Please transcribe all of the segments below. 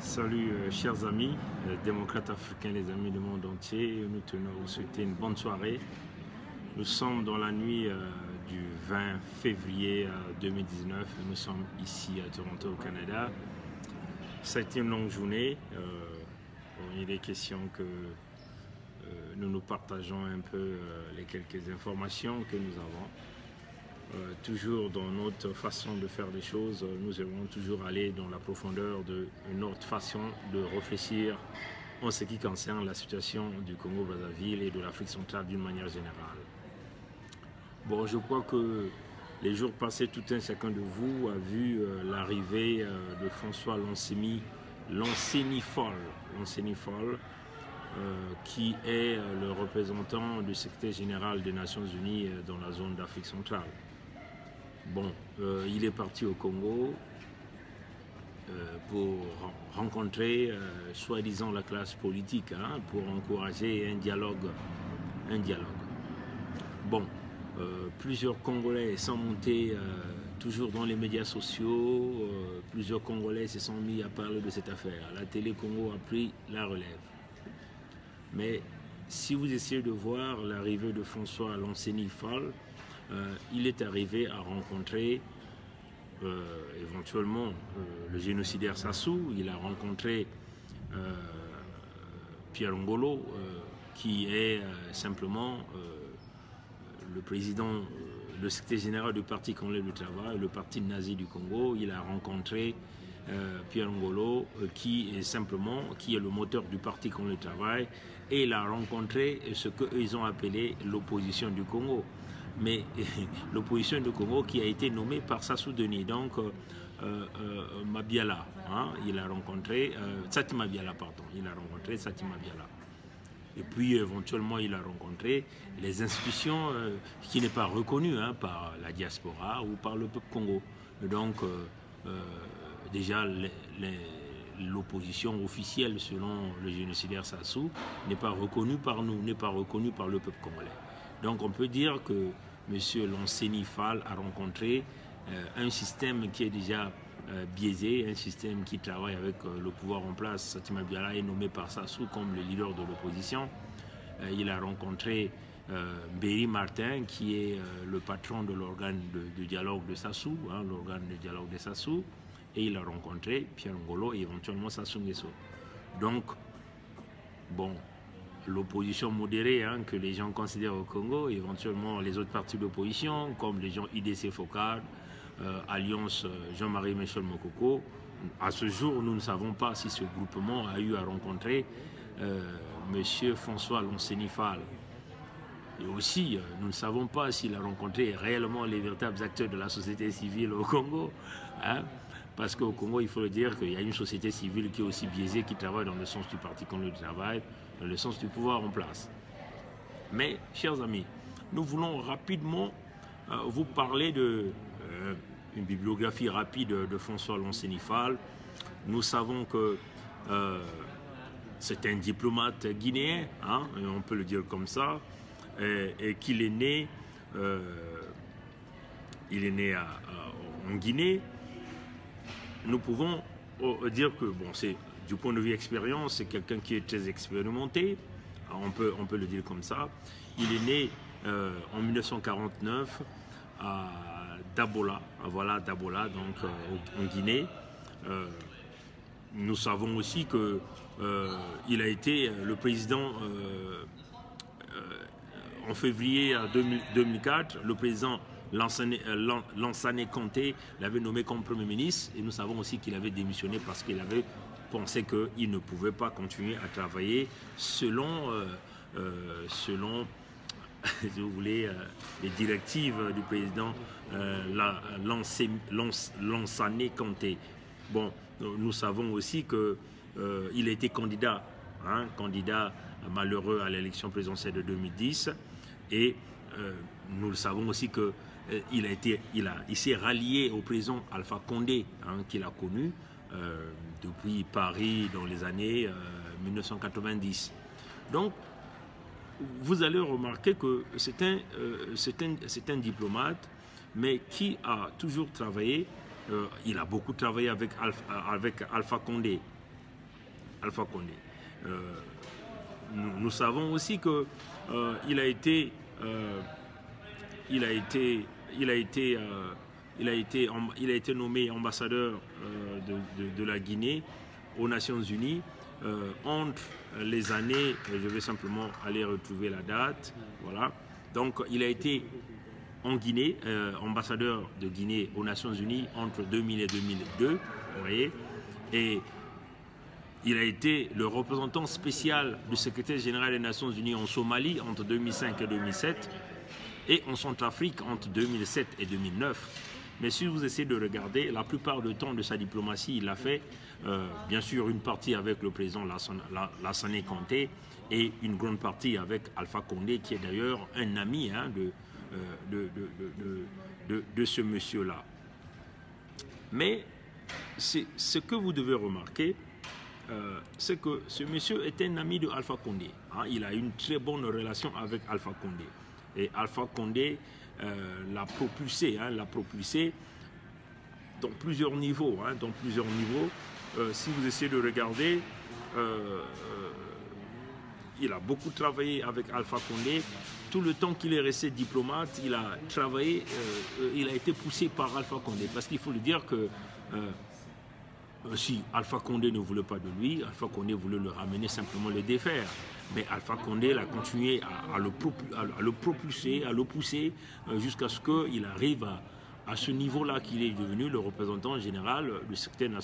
Salut chers amis, démocrates africains, les amis du monde entier, nous tenons à vous souhaiter une bonne soirée. Nous sommes dans la nuit du 20 février 2019, nous sommes ici à Toronto au Canada. Ça a été une longue journée, il est question que nous partageons un peu les quelques informations que nous avons. Toujours dans notre façon de faire les choses, nous allons toujours aller dans la profondeur de notre façon de réfléchir en ce qui concerne la situation du Congo-Brazzaville et de l'Afrique centrale d'une manière générale. Bon, je crois que les jours passés, tout un chacun de vous a vu l'arrivée de François Lonsenifol, qui est le représentant du secrétaire général des Nations Unies dans la zone d'Afrique centrale. Bon, il est parti au Congo pour rencontrer, soi-disant, la classe politique, pour encourager un dialogue. Bon, plusieurs Congolais sont montés toujours dans les médias sociaux, plusieurs Congolais se sont mis à parler de cette affaire. La télé Congo a pris la relève. Mais si vous essayez de voir l'arrivée de François Lonsenifol, il est arrivé à rencontrer éventuellement le génocidaire Sassou. Il a rencontré Pierre Ngolo, qui est simplement le président, le secrétaire général du Parti congolais du travail, le parti nazi du Congo. Il a rencontré Pierre Ngolo, qui est le moteur du Parti congolais du travail, et il a rencontré ce qu'ils ont appelé l'opposition du Congo. Mais l'opposition du Congo qui a été nommée par Sassou Denis, donc Mabiala, il a rencontré Sati Mabiala, pardon, il a rencontré Sati Mabiala. Et puis éventuellement il a rencontré les institutions qui n'est pas reconnues par la diaspora ou par le peuple Congo. Donc déjà l'opposition officielle selon le génocidaire Sassou n'est pas reconnue par nous, n'est pas reconnue par le peuple congolais. Donc on peut dire que M. Lonsenifol a rencontré un système qui est déjà biaisé, un système qui travaille avec le pouvoir en place. Sati Mabiala est nommé par Sassou comme le leader de l'opposition. Il a rencontré Béry Martin, qui est le patron de l'organe de dialogue de Sassou, l'organe de dialogue de Sassou, et il a rencontré Pierre Ngolo et éventuellement Sassou Nguesso. Donc, bon, l'opposition modérée que les gens considèrent au Congo, éventuellement les autres partis d'opposition, comme les gens IDC Focard, Alliance Jean-Marie Michel Mokoko. À ce jour, nous ne savons pas si ce groupement a eu à rencontrer M. François Lonsenifol. Et aussi, nous ne savons pas s'il a rencontré réellement les véritables acteurs de la société civile au Congo. Parce qu'au Congo, il faut le dire qu'il y a une société civile qui est aussi biaisée, qui travaille dans le sens du Parti congolais du travail, dans le sens du pouvoir en place. Mais, chers amis, nous voulons rapidement vous parler d'une bibliographie rapide de François Lonsenifol. Nous savons que c'est un diplomate guinéen, on peut le dire comme ça, et qu'il est né, en Guinée. Nous pouvons dire que, bon, c'est du point de vue expérience, c'est quelqu'un qui est très expérimenté, on peut le dire comme ça. Il est né en 1949 à Dabola, donc en Guinée. Nous savons aussi qu'il a été le président en février 2004, le président Lansana Conté l'avait nommé comme Premier ministre, et nous savons aussi qu'il avait démissionné parce qu'il avait pensé qu'il ne pouvait pas continuer à travailler selon si vous voulez, les directives du président Lansana Conté. Bon, nous savons aussi qu'il a été candidat malheureux à l'élection présidentielle de 2010, et nous le savons aussi qu'il s'est rallié au président Alpha Condé, qu'il a connu depuis Paris dans les années 1990. Donc, vous allez remarquer que c'est un diplomate, mais qui a toujours travaillé, il a beaucoup travaillé avec Alpha Condé. Alpha Condé. Nous savons aussi que il a été nommé ambassadeur de la Guinée aux Nations Unies entre les années, je vais simplement aller retrouver la date, voilà. Donc il a été en Guinée, ambassadeur de Guinée aux Nations Unies entre 2000 et 2002, vous voyez, et il a été le représentant spécial du secrétaire général des Nations Unies en Somalie entre 2005 et 2007 et en Centrafrique entre 2007 et 2009. Mais si vous essayez de regarder, la plupart du temps de sa diplomatie, il a fait bien sûr une partie avec le président Lassana Conté et une grande partie avec Alpha Condé, qui est d'ailleurs un ami hein, de ce monsieur-là. Mais ce que vous devez remarquer, c'est que ce monsieur est un ami de Alpha Condé. Hein, il a une très bonne relation avec Alpha Condé. Et Alpha Condé l'a propulsé dans plusieurs niveaux. Hein, si vous essayez de regarder, il a beaucoup travaillé avec Alpha Condé. Tout le temps qu'il est resté diplomate, il a travaillé, il a été poussé par Alpha Condé. Parce qu'il faut lui dire que si Alpha Condé ne voulait pas de lui, Alpha Condé voulait le ramener, simplement le défaire. Mais Alpha Condé a continué à le propulser, à le pousser, jusqu'à ce qu'il arrive à ce niveau-là qu'il est devenu le représentant général du secrétaire,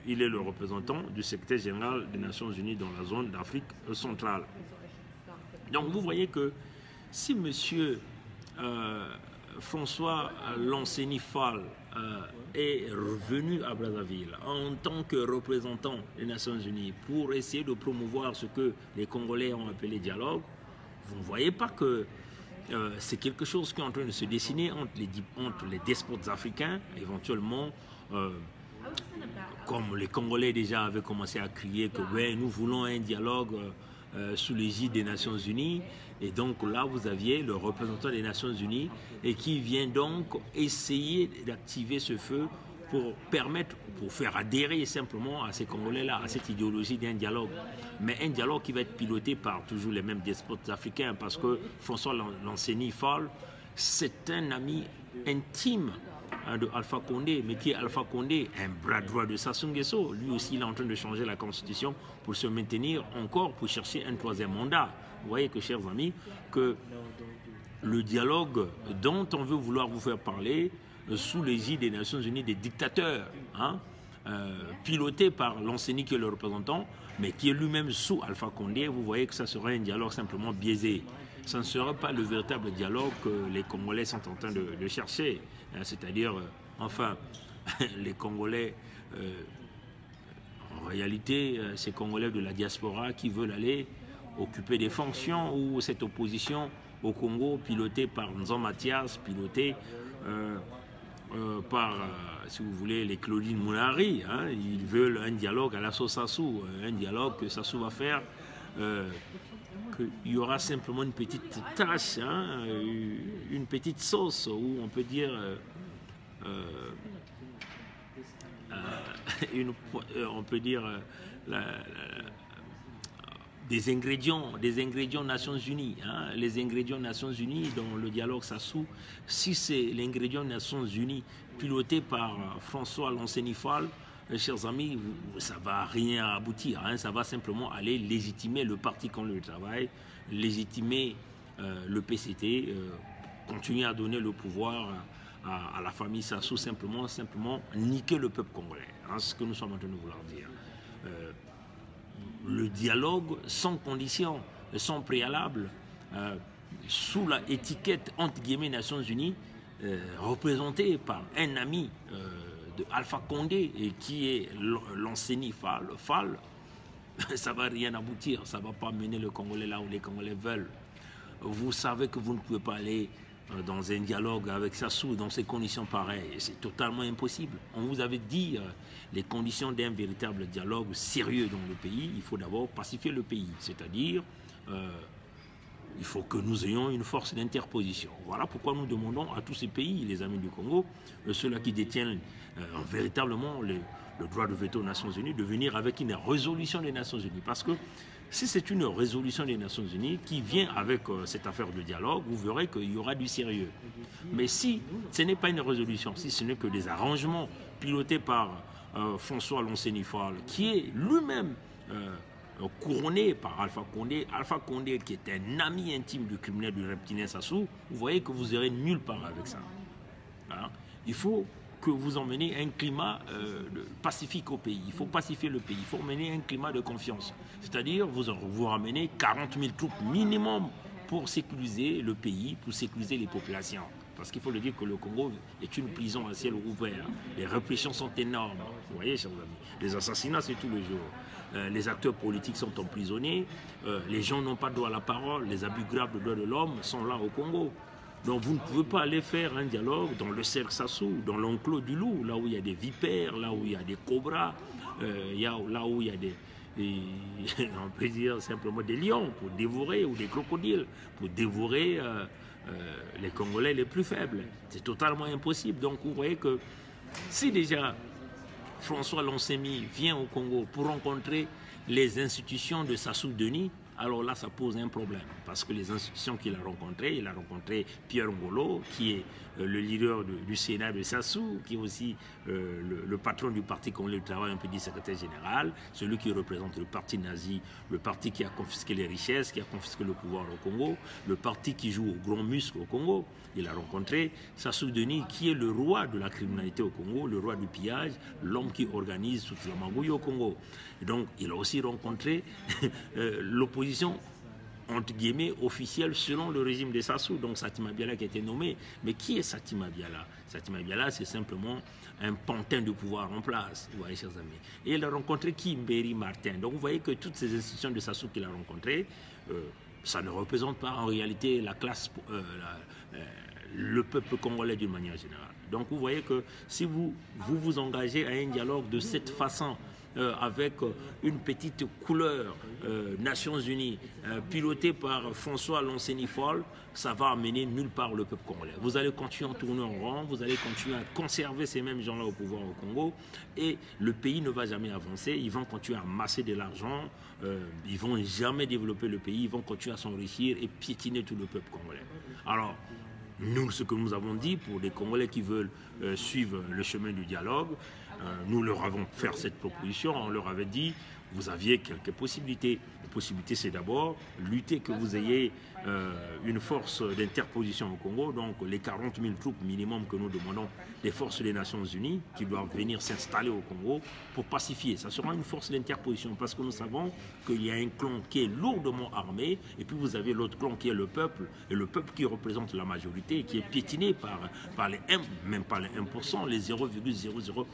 il est le représentant du secrétaire général des Nations Unies dans la zone d'Afrique centrale. Donc vous voyez que si monsieur François Lanseni Fall est revenu à Brazzaville en tant que représentant des Nations Unies pour essayer de promouvoir ce que les Congolais ont appelé dialogue, vous ne voyez pas que c'est quelque chose qui est en train de se dessiner entre les despotes africains, éventuellement, comme les Congolais déjà avaient commencé à crier que ouais, nous voulons un dialogue sous l'égide des Nations Unies. Et donc là, vous aviez le représentant des Nations Unies et qui vient donc essayer d'activer ce feu pour faire adhérer simplement à ces Congolais-là, à cette idéologie d'un dialogue. Mais un dialogue qui va être piloté par toujours les mêmes despotes africains, parce que François Lanseni Fall, c'est un ami intime de Alpha Condé, mais qui est Alpha Condé, un bras droit de Sassou Nguesso. Lui aussi, il est en train de changer la constitution pour se maintenir encore, pour chercher un troisième mandat. Vous voyez que, chers amis, que le dialogue dont on veut vouloir vous faire parler, sous l'égide des Nations Unies, des dictateurs, hein, piloté par Lanseni qui est le représentant, mais qui est lui-même sous Alpha Condé, vous voyez que ça sera un dialogue simplement biaisé. Ça ne sera pas le véritable dialogue que les Congolais sont en train de chercher. C'est-à-dire, enfin, les Congolais, en réalité, ces Congolais de la diaspora qui veulent aller occuper des fonctions ou cette opposition au Congo pilotée par Nzan Mathias, pilotée par, si vous voulez, les Claudine Mounari. Hein, ils veulent un dialogue à la sauce Sassou, un dialogue que Sassou va faire, qu'il y aura simplement une petite tâche, hein, une petite sauce, où on peut dire, des ingrédients Nations Unies, hein, les ingrédients Nations Unies dans le dialogue Sassou. Si c'est l'ingrédient Nations Unies piloté par François Lanseni Fall, chers amis, ça ne va rien aboutir, hein, ça va simplement aller légitimer le parti contre le travail, légitimer le PCT, continuer à donner le pouvoir à la famille Sassou, simplement niquer le peuple congolais, hein, c'est ce que nous sommes en train de vouloir dire. Le dialogue sans condition, sans préalable, sous la étiquette entre guillemets Nations Unies, représenté par un ami de Alpha Condé et qui est Lanseni Fall, ça ne va rien aboutir, ça ne va pas mener le Congolais là où les Congolais veulent. Vous savez que vous ne pouvez pas aller dans un dialogue avec Sassou dans ces conditions pareilles, c'est totalement impossible. On vous avait dit les conditions d'un véritable dialogue sérieux dans le pays, il faut d'abord pacifier le pays, c'est-à-dire il faut que nous ayons une force d'interposition. Voilà pourquoi nous demandons à tous ces pays, les amis du Congo, ceux-là qui détiennent véritablement le droit de veto aux Nations Unies, de venir avec une résolution des Nations Unies. Parce que si c'est une résolution des Nations Unies qui vient avec cette affaire de dialogue, vous verrez qu'il y aura du sérieux. Mais si ce n'est pas une résolution, si ce n'est que des arrangements pilotés par François Loncenifal, qui est lui-même couronné par Alpha Condé qui est un ami intime du criminel du reptilien Sassou, vous voyez que vous irez nulle part avec ça. Hein? Il faut que vous emmeniez un climat pacifique au pays. Il faut pacifier le pays. Il faut emmener un climat de confiance. C'est-à-dire, vous ramenez 40 000 troupes minimum pour sécuriser le pays, pour sécuriser les populations. Parce qu'il faut le dire que le Congo est une prison à ciel ouvert. Les répressions sont énormes. Vous voyez, chers amis, les assassinats, c'est tous les jours. Les acteurs politiques sont emprisonnés. Les gens n'ont pas droit à la parole. Les abus graves de droits de l'homme sont là au Congo. Donc vous ne pouvez pas aller faire un dialogue dans le cercle Sassou, dans l'enclos du loup, là où il y a des vipères, là où il y a des cobras, là où il y a des, on peut dire simplement des lions pour dévorer, ou des crocodiles pour dévorer les Congolais les plus faibles. C'est totalement impossible. Donc vous voyez que si déjà François Lonsemi vient au Congo pour rencontrer les institutions de Sassou Denis, alors là, ça pose un problème. Parce que les institutions qu'il a rencontrées, il a rencontré Pierre Ngolo, qui est le leader du Sénat de Sassou, qui est aussi le patron du parti congolais du travail, on peut dire secrétaire général, celui qui représente le parti nazi, le parti qui a confisqué les richesses, qui a confisqué le pouvoir au Congo, le parti qui joue au grand muscle au Congo. Il a rencontré Sassou Denis, qui est le roi de la criminalité au Congo, le roi du pillage, l'homme qui organise toute la magouille au Congo. Et donc, il a aussi rencontré l'opposition entre guillemets officielle selon le régime de Sassou, donc Satima Biala qui a été nommé. Mais qui est Satima Biala? Satima Biala, c'est simplement un pantin de pouvoir en place, vous voyez, chers amis. Et il a rencontré qui? Mbéry Martin. Donc vous voyez que toutes ces institutions de Sassou qu'il a rencontrées, ça ne représente pas en réalité la classe, le peuple congolais d'une manière générale. Donc vous voyez que si vous vous engagez à un dialogue de cette façon, avec une petite couleur Nations Unies, pilotée par François Loncenifal, ça va amener nulle part le peuple congolais. Vous allez continuer à tourner en rond, vous allez continuer à conserver ces mêmes gens-là au pouvoir au Congo, et le pays ne va jamais avancer. Ils vont continuer à amasser de l'argent, ils vont jamais développer le pays, ils vont continuer à s'enrichir et piétiner tout le peuple congolais. Alors, nous, ce que nous avons dit pour les Congolais qui veulent suivre le chemin du dialogue, nous leur avons fait cette proposition, on leur avait dit, vous aviez quelques possibilités. La possibilité, c'est d'abord lutter, que vous ayez une force d'interposition au Congo, donc les 40 000 troupes minimum que nous demandons, les forces des Nations Unies, qui doivent venir s'installer au Congo pour pacifier. Ça sera une force d'interposition, parce que nous savons qu'il y a un clan qui est lourdement armé, et puis vous avez l'autre clan qui est le peuple, et le peuple qui représente la majorité, qui est piétiné par les 1, même pas les 1%, les 0,00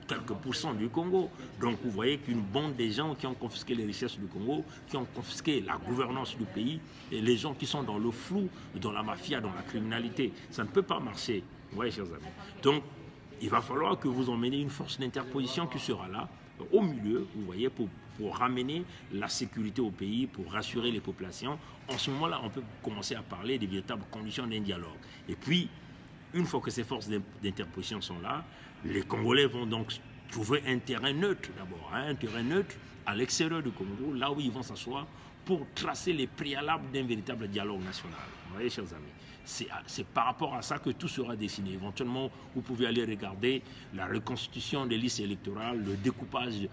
quelques pourcents du Congo. Donc vous voyez qu'une bande des gens qui ont confisqué les richesses du Congo, qui ont confisqué la gouvernance du pays, et les gens qui sont dans le flou, dans la mafia, dans la criminalité, ça ne peut pas marcher. Vous voyez, chers amis. Donc, il va falloir que vous emmeniez une force d'interposition qui sera là, au milieu, vous voyez, pour ramener la sécurité au pays, pour rassurer les populations. En ce moment-là, on peut commencer à parler des véritables conditions d'un dialogue. Et puis, une fois que ces forces d'interposition sont là, les Congolais vont donc trouver un terrain neutre d'abord, hein, un terrain neutre à l'extérieur du Congo, là où ils vont s'asseoir pour tracer les préalables d'un véritable dialogue national. Vous voyez, chers amis, c'est par rapport à ça que tout sera dessiné. Éventuellement, vous pouvez aller regarder la reconstitution des listes électorales, le découpage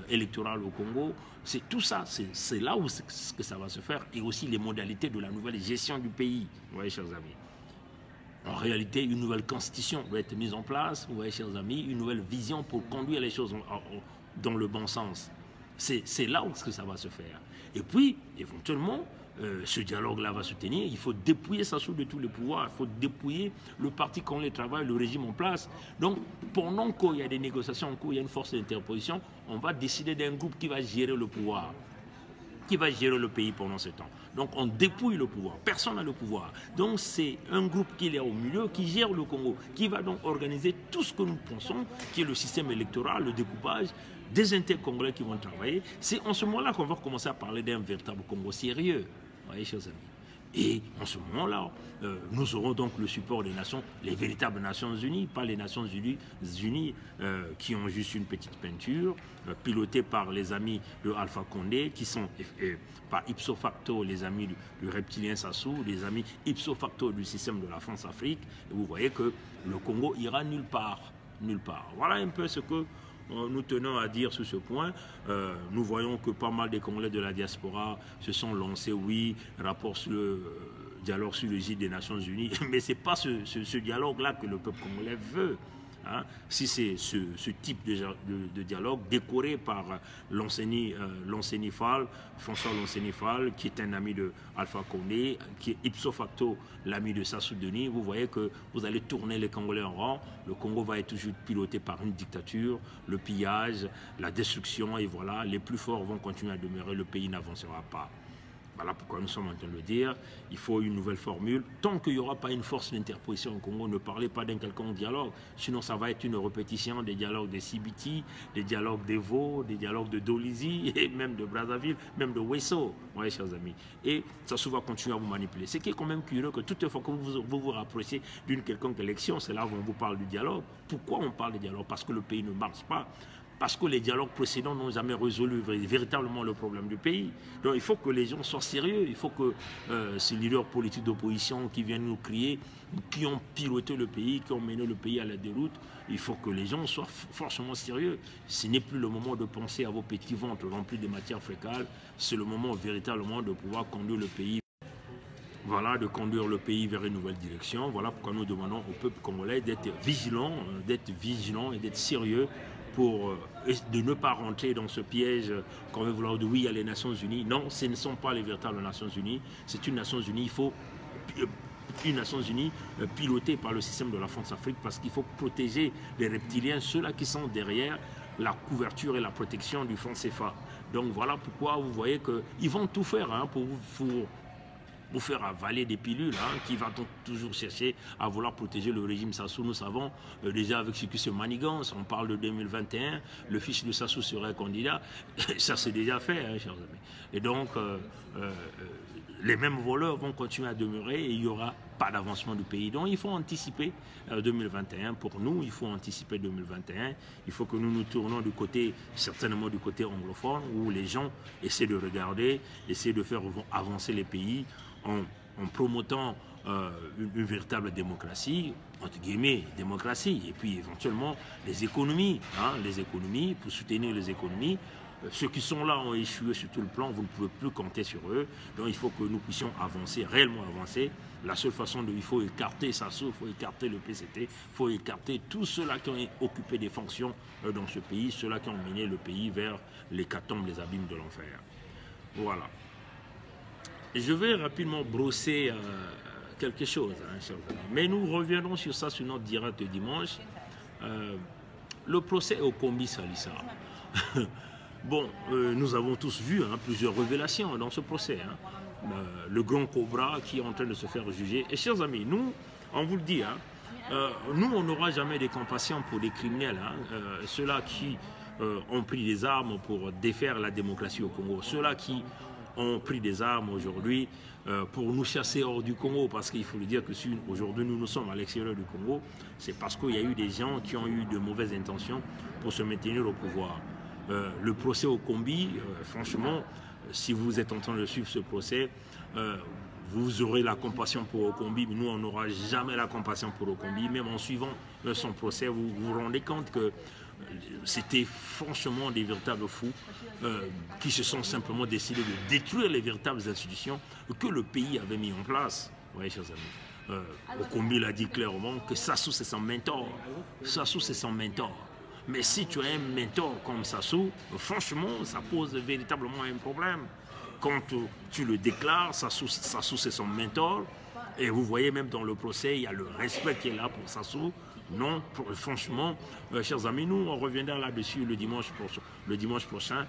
électoral au Congo. C'est tout ça, c'est là où que ça va se faire, et aussi les modalités de la nouvelle gestion du pays. Vous voyez, chers amis. En réalité, une nouvelle constitution doit être mise en place, vous voyez, chers amis, une nouvelle vision pour conduire les choses dans le bon sens. C'est là où ça va se faire. Et puis, éventuellement, ce dialogue-là va se tenir. Il faut dépouiller Sassou de tous les pouvoirs. Il faut dépouiller le parti congolais du travail, le régime en place. Donc, pendant qu'il y a des négociations en cours, il y a une force d'interposition, on va décider d'un groupe qui va gérer le pouvoir, qui va gérer le pays pendant ce temps. Donc on dépouille le pouvoir, personne n'a le pouvoir. Donc c'est un groupe qui est au milieu, qui gère le Congo, qui va donc organiser tout ce que nous pensons, qui est le système électoral, le découpage, des inter-congolais qui vont travailler. C'est en ce moment-là qu'on va commencer à parler d'un véritable Congo sérieux. Vous voyez, chers amis. Et en ce moment-là, nous aurons donc le support des nations, les véritables Nations Unies, pas les Nations Unies qui ont juste une petite peinture, pilotée par les amis de Alpha Condé, qui sont par ipso facto les amis du reptilien Sassou, les amis ipso facto du système de la France-Afrique. Et vous voyez que le Congo ira nulle part. Nulle part. Voilà un peu ce que nous tenons à dire sur ce point. Nous voyons que pas mal des Congolais de la diaspora se sont lancés, oui, rapport sur le dialogue sur le gîte des Nations Unies, mais ce n'est pas ce dialogue-là que le peuple congolais veut. Hein. Si c'est ce type de dialogue décoré par Lonsenifal, François Lonsenifal, qui est un ami de Alpha Condé, qui est ipso facto l'ami de Sassou Denis, vous voyez que vous allez tourner les Congolais en rang. Le Congo va être toujours piloté par une dictature, le pillage, la destruction, et voilà, les plus forts vont continuer à demeurer, le pays n'avancera pas. Voilà pourquoi nous sommes en train de le dire. Il faut une nouvelle formule. Tant qu'il n'y aura pas une force d'interposition au Congo, ne parlez pas d'un quelconque dialogue. Sinon, ça va être une répétition des dialogues de Sibiti, des dialogues d'Evo, des dialogues de Dolizy, et même de Brazzaville, même de Wesso, ouais, chers amis. Et ça va continuer à vous manipuler. Ce qui est quand même curieux, que toute fois que vous rapprochez d'une quelconque élection, c'est là où on vous parle du dialogue. Pourquoi on parle de dialogue? Parce que le pays ne marche pas. Parce que les dialogues précédents n'ont jamais résolu véritablement le problème du pays. Donc il faut que les gens soient sérieux. Il faut que ces leaders politiques d'opposition qui viennent nous crier, qui ont piloté le pays, qui ont mené le pays à la déroute, il faut que les gens soient forcément sérieux. Ce n'est plus le moment de penser à vos petits ventres remplis de matières fécales. C'est le moment véritablement de pouvoir conduire le pays. Voilà, de conduire le pays vers une nouvelle direction. Voilà pourquoi nous demandons au peuple congolais d'être vigilant et d'être sérieux, pour de ne pas rentrer dans ce piège qu'on veut vouloir dire oui, il y a les Nations Unies. Non, ce ne sont pas les véritables Nations Unies. C'est une Nations Unies, il faut une Nations Unies pilotée par le système de la France-Afrique, parce qu'il faut protéger les reptiliens, ceux-là qui sont derrière la couverture et la protection du franc CFA. Donc voilà pourquoi vous voyez qu'ils vont tout faire pour vous faire avaler des pilules, qui va donc toujours chercher à vouloir protéger le régime Sassou. Nous savons déjà avec ce qui se manigance, on parle de 2021, le fils de Sassou serait candidat, ça c'est déjà fait, chers amis. Et donc, les mêmes voleurs vont continuer à demeurer et il n'y aura pas d'avancement du pays. Donc il faut anticiper 2021. Pour nous, il faut anticiper 2021. Il faut que nous nous tournons du côté, certainement du côté anglophone, où les gens essaient de regarder, essaient de faire avancer les pays en promotant une véritable démocratie, entre guillemets, démocratie, et puis éventuellement les économies, pour soutenir les économies. Ceux qui sont là ont échoué sur tout le plan, vous ne pouvez plus compter sur eux. Donc il faut que nous puissions avancer, réellement avancer. La seule façon il faut écarter Sassou, il faut écarter le PCT, il faut écarter tous ceux-là qui ont occupé des fonctions dans ce pays, ceux-là qui ont mené le pays vers l'hécatombe, les abîmes de l'enfer. Voilà. Je vais rapidement brosser quelque chose, chers amis. Mais nous reviendrons sur ça sur notre direct de dimanche. Le procès au Kombi Salissa. Bon, nous avons tous vu plusieurs révélations dans ce procès. Le grand Cobra qui est en train de se faire juger. Et chers amis, nous, on vous le dit, nous, on n'aura jamais de compassion pour les criminels. Ceux-là qui ont pris des armes pour défaire la démocratie au Congo. Ceux-là qui ont pris des armes aujourd'hui pour nous chasser hors du Congo, parce qu'il faut le dire que si aujourd'hui nous sommes à l'extérieur du Congo, c'est parce qu'il y a eu des gens qui ont eu de mauvaises intentions pour se maintenir au pouvoir. Le procès au Kombi, franchement, si vous êtes en train de suivre ce procès, vous aurez la compassion pour Okombi, mais nous on n'aura jamais la compassion pour Okombi. Même en suivant son procès, vous vous rendez compte que c'était franchement des véritables fous qui se sont simplement décidés de détruire les véritables institutions que le pays avait mis en place. Oui, chers amis. Okombi l'a dit clairement que Sassou c'est son mentor. Sassou c'est son mentor. Mais si tu as un mentor comme Sassou, franchement, ça pose véritablement un problème. Quand tu le déclares, Sassou c'est son mentor. Et vous voyez même dans le procès, il y a le respect qui est là pour Sassou. Non, franchement, chers amis, nous, on reviendra là-dessus le dimanche prochain.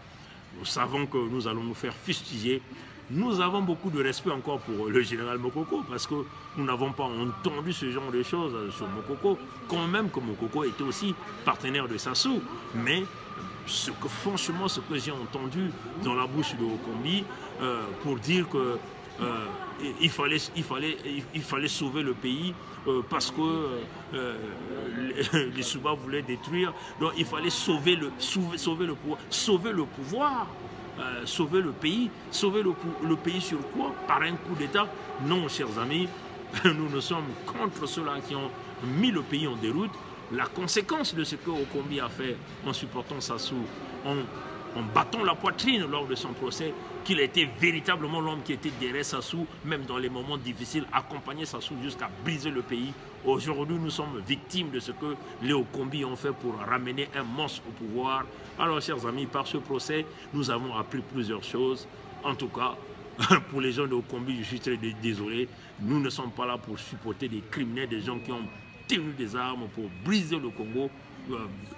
Nous savons que nous allons nous faire fustiger. Nous avons beaucoup de respect encore pour le général Mokoko, parce que nous n'avons pas entendu ce genre de choses sur Mokoko, quand même que Mokoko était aussi partenaire de Sassou. Mais franchement, ce que j'ai entendu dans la bouche de Okombi, pour dire que il fallait sauver le pays parce que les Souba voulaient détruire. Donc il fallait sauver le pouvoir, sauver le pays. Sauver le pays sur quoi? Par un coup d'État? Non, chers amis, nous sommes contre ceux-là qui ont mis le pays en déroute. La conséquence de ce que Okombi a fait en supportant Sassou, en battant la poitrine lors de son procès, qu'il était véritablement l'homme qui était derrière Sassou, même dans les moments difficiles, accompagner Sassou jusqu'à briser le pays. Aujourd'hui, nous sommes victimes de ce que les Okombi ont fait pour ramener un monstre au pouvoir. Alors, chers amis, par ce procès, nous avons appris plusieurs choses. En tout cas, pour les gens de Okombi, je suis très désolé. Nous ne sommes pas là pour supporter des criminels, des gens qui ont tenu des armes pour briser le Congo,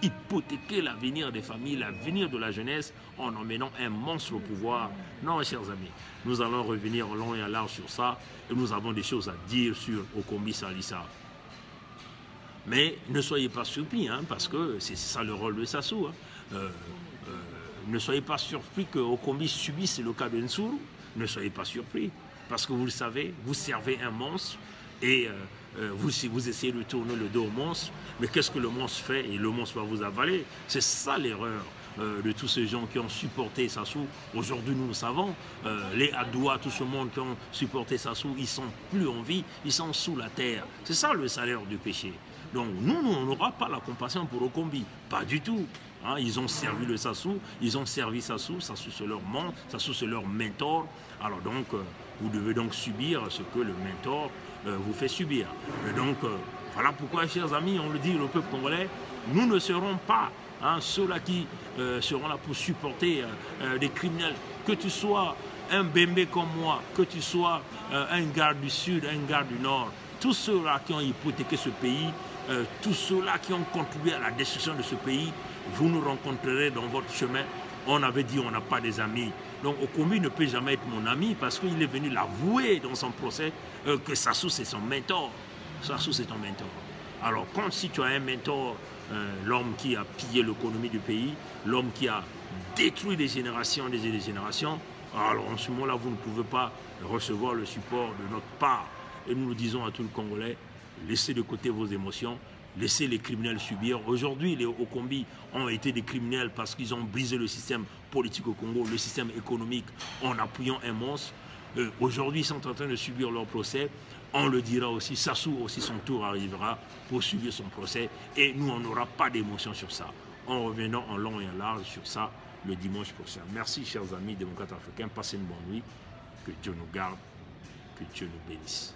hypothéquer l'avenir des familles, l'avenir de la jeunesse en emmenant un monstre au pouvoir. Non, chers amis, nous allons revenir en long et en large sur ça et nous avons des choses à dire sur Okombi Salissa. Mais ne soyez pas surpris, hein, parce que c'est ça le rôle de Sassou. Hein. Ne soyez pas surpris que Okombi subisse le cas de Nsuru. Ne soyez pas surpris, parce que vous le savez, vous servez un monstre et vous essayez de tourner le dos au monstre, mais qu'est-ce que le monstre fait? Et le monstre va vous avaler. C'est ça l'erreur de tous ces gens qui ont supporté Sassou. Aujourd'hui, nous le savons, les Adoua, tout ce monde qui ont supporté Sassou, ils sont plus en vie, ils sont sous la terre. C'est ça le salaire du péché. Donc nous, on n'aura pas la compassion pour Okombi, pas du tout. Hein, ils ont servi le Sassou, ils ont servi Sassou, Sassou c'est leur monde, Sassou c'est leur mentor. Alors donc, vous devez donc subir ce que le mentor vous fait subir. Et donc, voilà pourquoi, chers amis, on le dit, le peuple congolais, nous ne serons pas ceux-là qui seront là pour supporter des criminels. Que tu sois un Bembe comme moi, que tu sois un garde du Sud, un garde du Nord, tous ceux-là qui ont hypothéqué ce pays, tous ceux-là qui ont contribué à la destruction de ce pays, vous nous rencontrerez dans votre chemin. On avait dit on n'a pas des amis. Donc Okombi ne peut jamais être mon ami parce qu'il est venu l'avouer dans son procès que Sassou c'est son mentor. Sassou c'est ton mentor. Alors quand si tu as un mentor, l'homme qui a pillé l'économie du pays, l'homme qui a détruit des générations, alors en ce moment-là vous ne pouvez pas recevoir le support de notre part. Et nous disons à tout le Congolais, laissez de côté vos émotions, laissez les criminels subir. Aujourd'hui, les Okombi ont été des criminels parce qu'ils ont brisé le système politique au Congo, le système économique, en appuyant un monstre. Aujourd'hui, ils sont en train de subir leur procès. On le dira aussi, Sassou aussi, son tour arrivera pour subir son procès. Et nous, on n'aura pas d'émotion sur ça. En revenant en long et en large sur ça le dimanche prochain. Merci, chers amis démocrates africains. Passez une bonne nuit. Que Dieu nous garde. Que Dieu nous bénisse.